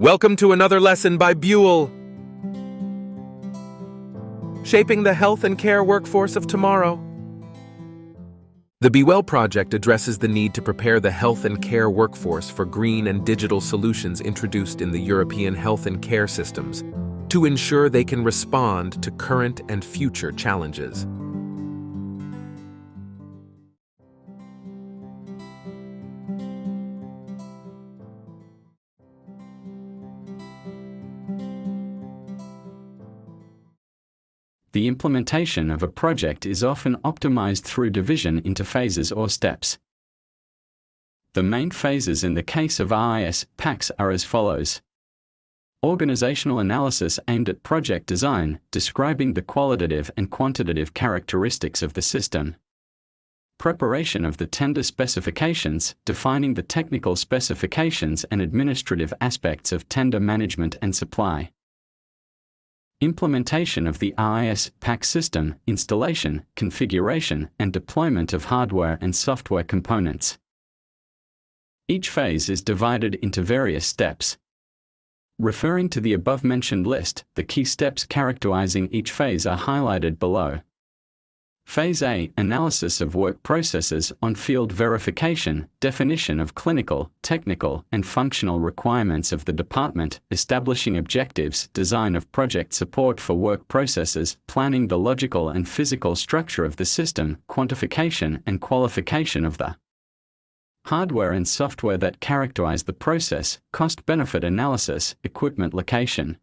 Welcome to another lesson by BeWell, shaping the health and care workforce of tomorrow. The BeWell project addresses the need to prepare the health and care workforce for green and digital solutions introduced in the European health and care systems to ensure they can respond to current and future challenges. The implementation of a project is often optimized through division into phases or steps. The main phases in the case of RIS PACS are as follows. Organizational analysis aimed at project design, describing the qualitative and quantitative characteristics of the system. Preparation of the tender specifications, defining the technical specifications and administrative aspects of tender management and supply. Implementation of the RIS PACS system, installation, configuration, and deployment of hardware and software components. Each phase is divided into various steps. Referring to the above-mentioned list, the key steps characterizing each phase are highlighted below. Phase A, analysis of work processes, on-field verification, definition of clinical, technical, and functional requirements of the department, establishing objectives, design of project support for work processes, planning the logical and physical structure of the system, quantification and qualification of the hardware and software that characterize the process, cost-benefit analysis, equipment location.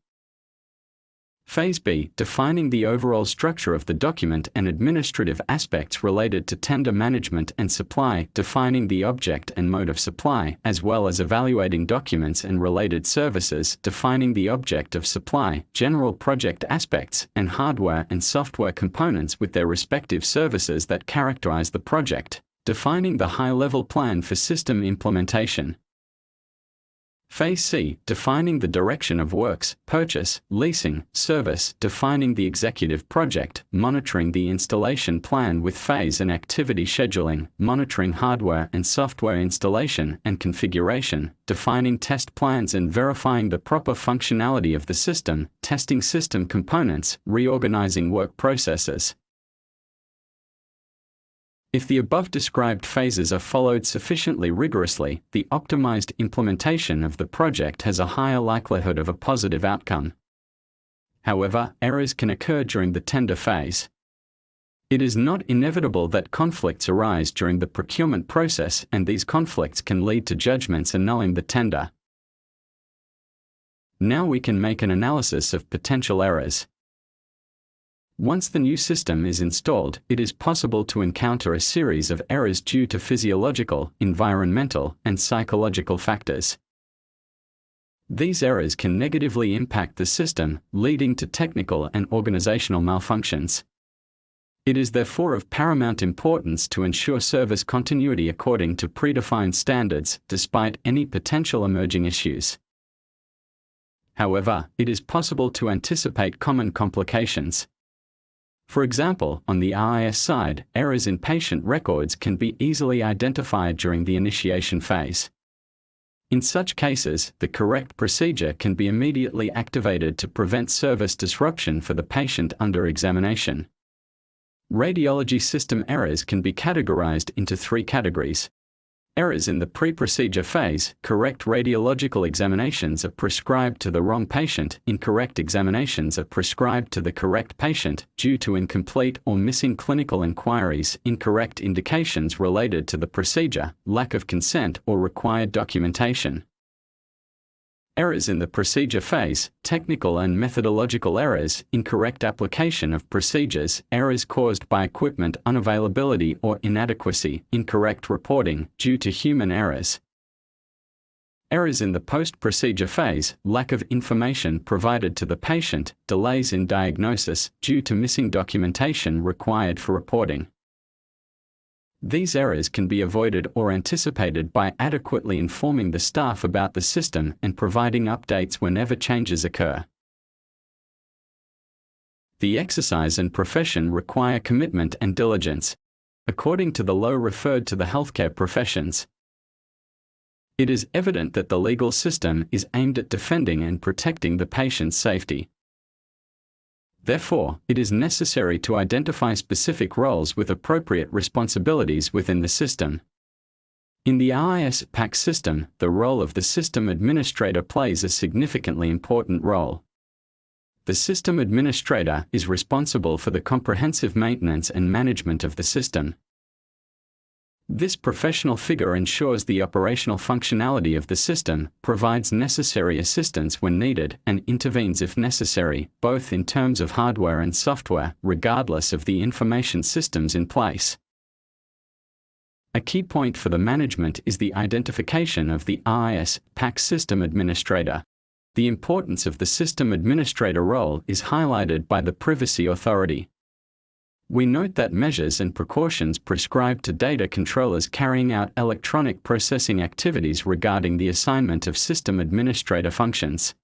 Phase B, defining the overall structure of the document and administrative aspects related to tender management and supply, defining the object and mode of supply, as well as evaluating documents and related services, defining the object of supply, general project aspects, and hardware and software components with their respective services that characterize the project, defining the high-level plan for system implementation. Phase C, defining the direction of works, purchase, leasing, service, defining the executive project, monitoring the installation plan with phase and activity scheduling, monitoring hardware and software installation and configuration, defining test plans and verifying the proper functionality of the system, testing system components, reorganizing work processes. If the above-described phases are followed sufficiently rigorously, the optimized implementation of the project has a higher likelihood of a positive outcome. However, errors can occur during the tender phase. It is not inevitable that conflicts arise during the procurement process, and these conflicts can lead to judgments annulling the tender. Now we can make an analysis of potential errors. Once the new system is installed, it is possible to encounter a series of errors due to physiological, environmental, and psychological factors. These errors can negatively impact the system, leading to technical and organizational malfunctions. It is therefore of paramount importance to ensure service continuity according to predefined standards, despite any potential emerging issues. However, it is possible to anticipate common complications. For example, on the RIS side, errors in patient records can be easily identified during the initiation phase. In such cases, the correct procedure can be immediately activated to prevent service disruption for the patient under examination. Radiology system errors can be categorized into three categories. Errors in the pre-procedure phase, correct radiological examinations are prescribed to the wrong patient, incorrect examinations are prescribed to the correct patient, due to incomplete or missing clinical inquiries, incorrect indications related to the procedure, lack of consent or required documentation. Errors in the procedure phase, technical and methodological errors, incorrect application of procedures, errors caused by equipment unavailability or inadequacy, incorrect reporting, due to human errors. Errors in the post-procedure phase, lack of information provided to the patient, delays in diagnosis, due to missing documentation required for reporting. These errors can be avoided or anticipated by adequately informing the staff about the system and providing updates whenever changes occur. The exercise and profession require commitment and diligence. According to the law referred to the healthcare professions, it is evident that the legal system is aimed at defending and protecting the patient's safety. Therefore, it is necessary to identify specific roles with appropriate responsibilities within the system. In the IS-PACS system, the role of the system administrator plays a significantly important role. The system administrator is responsible for the comprehensive maintenance and management of the system. This professional figure ensures the operational functionality of the system, provides necessary assistance when needed, and intervenes if necessary, both in terms of hardware and software, regardless of the information systems in place. A key point for the management is the identification of the IS-PACS system administrator. The importance of the system administrator role is highlighted by the privacy authority. We note that measures and precautions prescribed to data controllers carrying out electronic processing activities regarding the assignment of system administrator functions.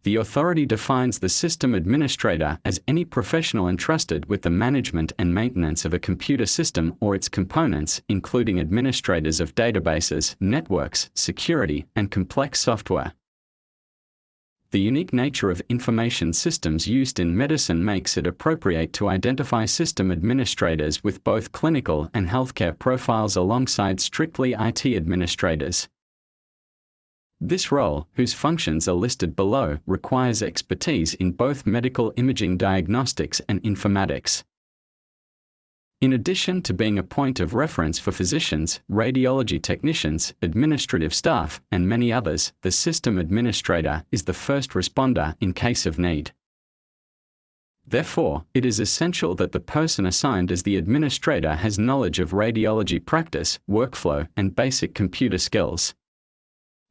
The authority defines the system administrator as any professional entrusted with the management and maintenance of a computer system or its components, including administrators of databases, networks, security, and complex software. The unique nature of information systems used in medicine makes it appropriate to identify system administrators with both clinical and healthcare profiles alongside strictly IT administrators. This role, whose functions are listed below, requires expertise in both medical imaging diagnostics and informatics. In addition to being a point of reference for physicians, radiology technicians, administrative staff, and many others, the system administrator is the first responder in case of need. Therefore, it is essential that the person assigned as the administrator has knowledge of radiology practice, workflow, and basic computer skills.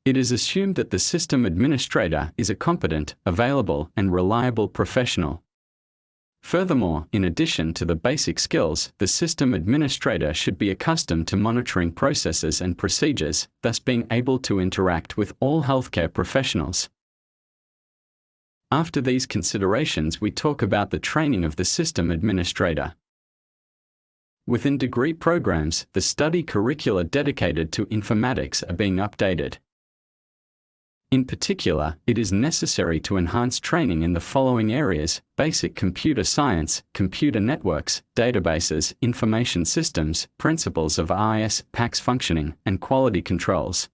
It is assumed that the system administrator is a competent, available, and reliable professional. Furthermore, in addition to the basic skills, the system administrator should be accustomed to monitoring processes and procedures, thus being able to interact with all healthcare professionals. After these considerations, we talk about the training of the system administrator. Within degree programs, the study curricula dedicated to informatics are being updated. In particular, it is necessary to enhance training in the following areas: basic computer science, computer networks, databases, information systems, principles of IS-PACS functioning, and quality controls.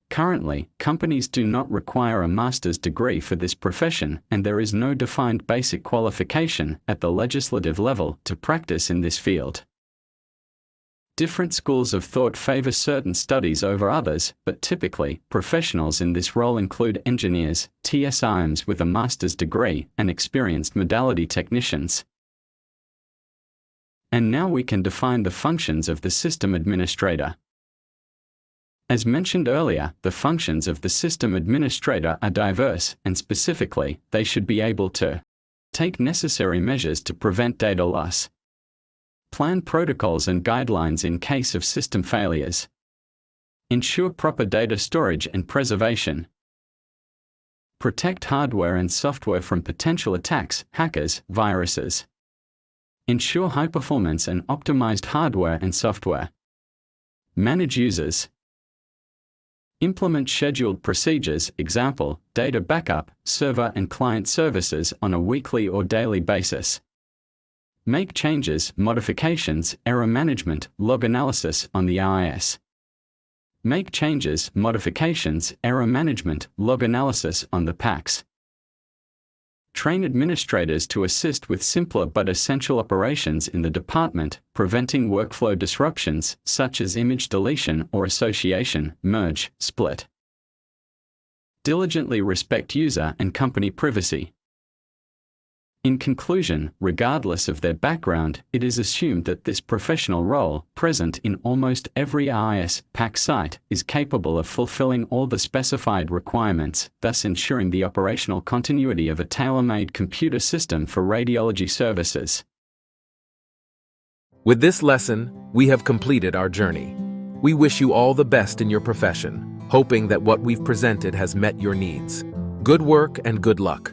Currently, companies do not require a master's degree for this profession, and there is no defined basic qualification at the legislative level to practice in this field. Different schools of thought favor certain studies over others, but typically, professionals in this role include engineers, TSIMs with a master's degree, and experienced modality technicians. And now we can define the functions of the system administrator. As mentioned earlier, the functions of the system administrator are diverse, and specifically, they should be able to take necessary measures to prevent data loss, plan protocols and guidelines in case of system failures, ensure proper data storage and preservation, protect hardware and software from potential attacks, hackers, viruses, ensure high performance and optimized hardware and software, manage users, implement scheduled procedures, example, data backup, server and client services on a weekly or daily basis. Make changes, modifications, error management, log analysis on the IS. Make changes, modifications, error management, log analysis on the PACS. Train administrators to assist with simpler but essential operations in the department, preventing workflow disruptions, such as image deletion or association, merge, split. Diligently respect user and company privacy. In conclusion, regardless of their background, it is assumed that this professional role, present in almost every IS-PACS site, is capable of fulfilling all the specified requirements, thus ensuring the operational continuity of a tailor-made computer system for radiology services. With this lesson, we have completed our journey. We wish you all the best in your profession, hoping that what we've presented has met your needs. Good work and good luck.